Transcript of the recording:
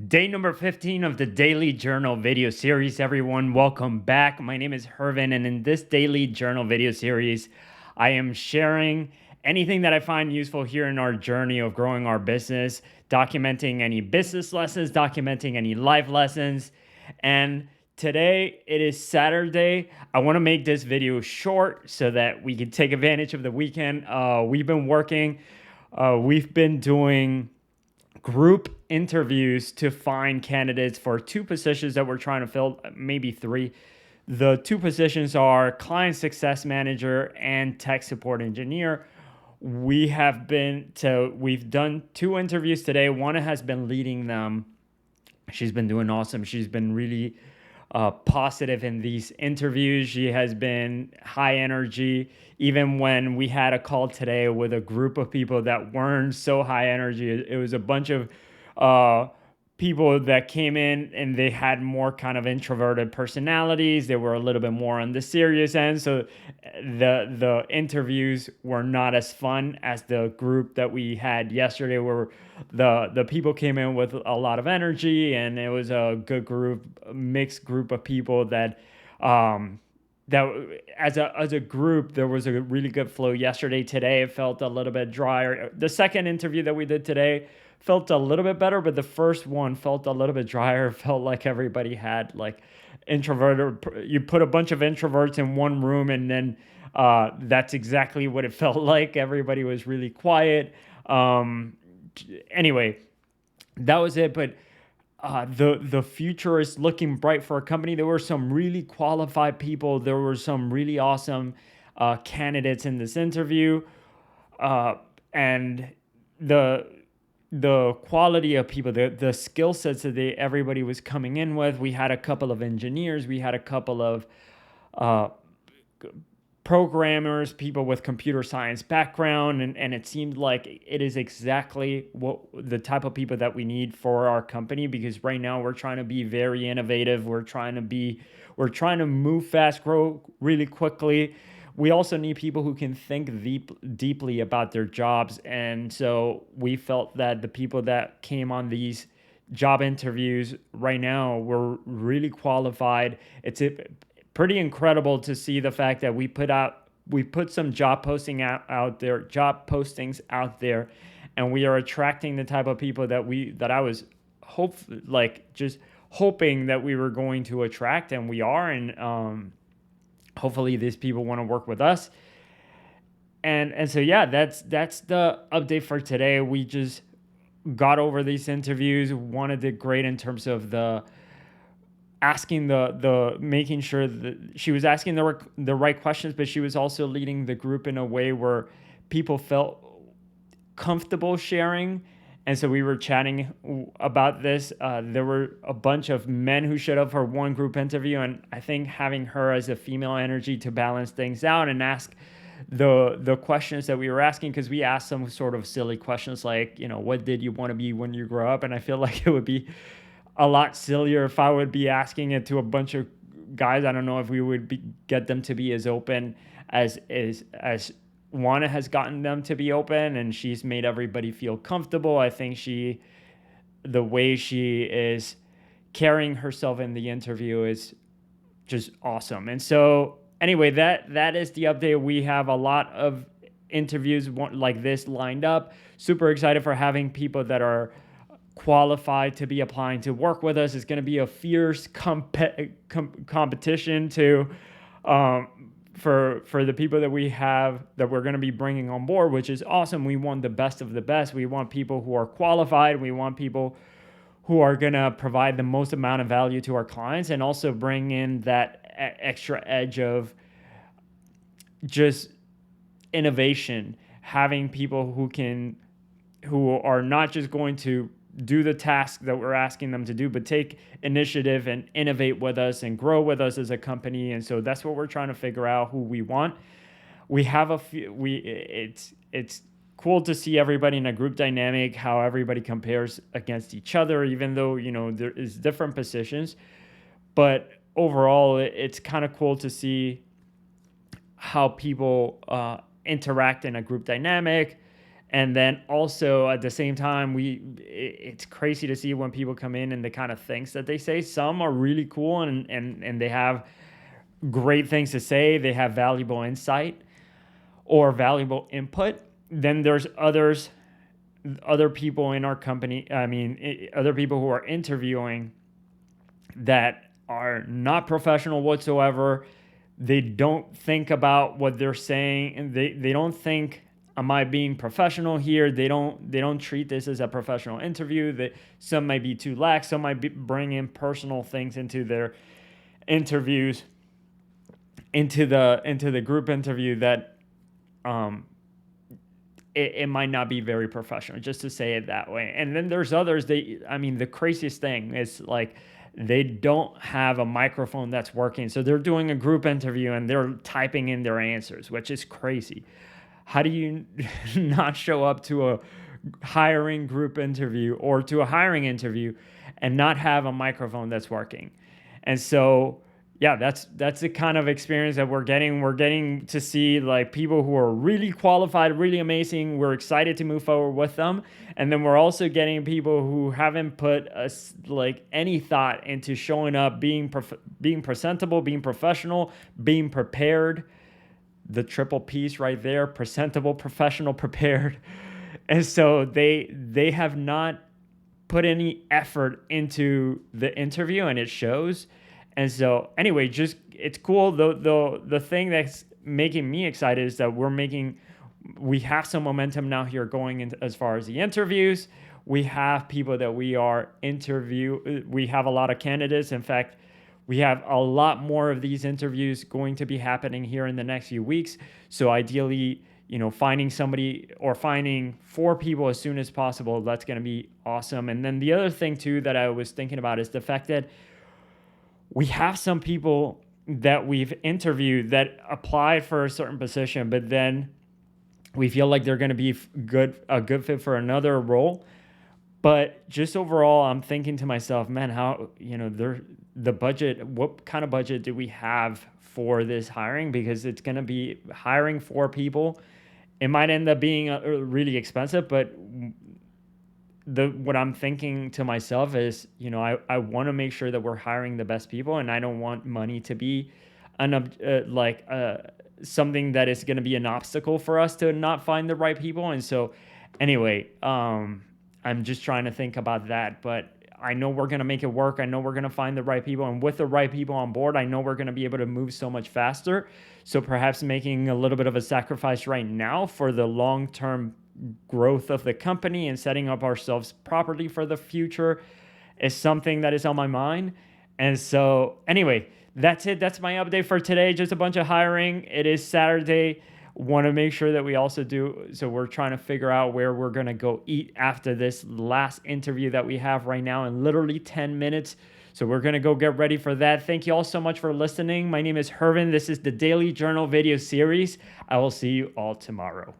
Day number 15 of the Daily Journal video series, everyone. Welcome back. My name is Hervin, and in this Daily Journal video series, I am sharing anything that I find useful here in our journey of growing our business, documenting any business lessons, documenting any life lessons. And today it is Saturday. I want to make this video short so that we can take advantage of the weekend. We've been working, we've been doing group interviews to find candidates for two positions that we're trying to fill, maybe three. The two positions are client success manager and tech support engineer. We've done two interviews today. One has been leading them. She's been doing awesome. She's been really positive in these interviews. She has been high energy. Even when we had a call today with a group of people that weren't so high energy, it was a bunch of uh, people that came in and they had more kind of introverted personalities. They were a little bit more on the serious end. So the interviews were not as fun as the group that we had yesterday, where the people came in with a lot of energy, and it was a good group, mixed group of people that as a group there was a really good flow yesterday. Today it felt a little bit drier. The second interview that we did today felt a little bit better, but the first one felt a little bit drier. Felt like everybody had like introverted. You put a bunch of introverts in one room, and then that's exactly what it felt like. Everybody was really quiet. Anyway, that was it. But the future is looking bright for a company. There were some really qualified people. There were some really awesome candidates in this interview, and the the quality of people, the skill sets that everybody was coming in with. We had a couple of engineers, we had a couple of uh, programmers, people with computer science background, and it seemed like it is exactly what the type of people that we need for our company, because right now we're trying to be very innovative. We're trying to move fast, grow really quickly. We also need people who can think deeply about their jobs. And so we felt that the people that came on these job interviews right now were really qualified. Pretty incredible to see the fact that we put some job postings out there, and we are attracting the type of people that I was just hoping that we were going to attract, and we are. And hopefully these people want to work with us. And so yeah, that's the update for today. We just got over these interviews. One did great in terms of the asking the making sure that she was asking the right questions, but she was also leading the group in a way where people felt comfortable sharing. And so we were chatting about this. There were a bunch of men who showed up for one group interview, and I think having her as a female energy to balance things out and ask the questions that we were asking, because we asked some sort of silly questions like, what did you want to be when you grow up? And I feel like it would be a lot sillier if I would be asking it to a bunch of guys. I don't know if we would get them to be as open as Juana has gotten them to be open, and she's made everybody feel comfortable. I think the way she is carrying herself in the interview is just awesome. And so anyway, that is the update. We have a lot of interviews like this lined up. Super excited for having people that are qualified to be applying to work with us. It's going to be a fierce competition to for the people that we have that we're going to be bringing on board, which is awesome. We want the best of the best. We want people who are qualified. We want people who are going to provide the most amount of value to our clients, and also bring in that extra edge of just innovation. Having people who are not just going to do the task that we're asking them to do, but take initiative and innovate with us and grow with us as a company. And so that's what we're trying to figure out, who we want. We have it's cool to see everybody in a group dynamic, how everybody compares against each other, even though, there is different positions. But overall, it's kind of cool to see how people interact in a group dynamic. And then also at the same time, it's crazy to see when people come in and the kind of things that they say. Some are really cool and they have great things to say. They have valuable insight or valuable input. Then there's other people in our company, I mean, other people who are interviewing that are not professional whatsoever. They don't think about what they're saying, and they don't think, am I being professional here? They don't treat this as a professional interview. That some might be too lax, some might bring in personal things into their interviews, into the group interview that um it might not be very professional, just to say it that way. And then there's others, I mean, the craziest thing is like they don't have a microphone that's working. So they're doing a group interview and they're typing in their answers, which is crazy. How do you not show up to a hiring group interview or to a hiring interview and not have a microphone that's working? And so yeah, that's the kind of experience that we're getting. We're getting to see like people who are really qualified, really amazing. We're excited to move forward with them, and then we're also getting people who haven't put us like any thought into showing up, being presentable, being professional, being prepared. The triple piece right there: presentable, professional, prepared. And so they have not put any effort into the interview, and it shows. And so anyway, just it's cool. The thing that's making me excited is that we have some momentum now here going in as far as the interviews. We have people that we are we have a lot of candidates. In fact, we have a lot more of these interviews going to be happening here in the next few weeks. So ideally, finding somebody or finding 4 people as soon as possible, that's going to be awesome. And then the other thing too that I was thinking about is the fact that we have some people that we've interviewed that applied for a certain position, but then we feel like they're going to be a good fit for another role. But just overall, I'm thinking to myself, man, how, the budget, what kind of budget do we have for this hiring? Because it's going to be hiring 4 people. It might end up being really expensive, but what I'm thinking to myself is, I want to make sure that we're hiring the best people, and I don't want money to be something that is going to be an obstacle for us to not find the right people. And so anyway, I'm just trying to think about that, but I know we're going to make it work. I know we're going to find the right people, and with the right people on board, I know we're going to be able to move so much faster. So perhaps making a little bit of a sacrifice right now for the long-term growth of the company and setting up ourselves properly for the future is something that is on my mind. And so anyway, that's it. That's my update for today. Just a bunch of hiring. It is Saturday. Want to make sure that we also do. So we're trying to figure out where we're going to go eat after this last interview that we have right now in literally 10 minutes. So we're going to go get ready for that. Thank you all so much for listening. My name is Hervin. This is the Daily Journal video series. I will see you all tomorrow.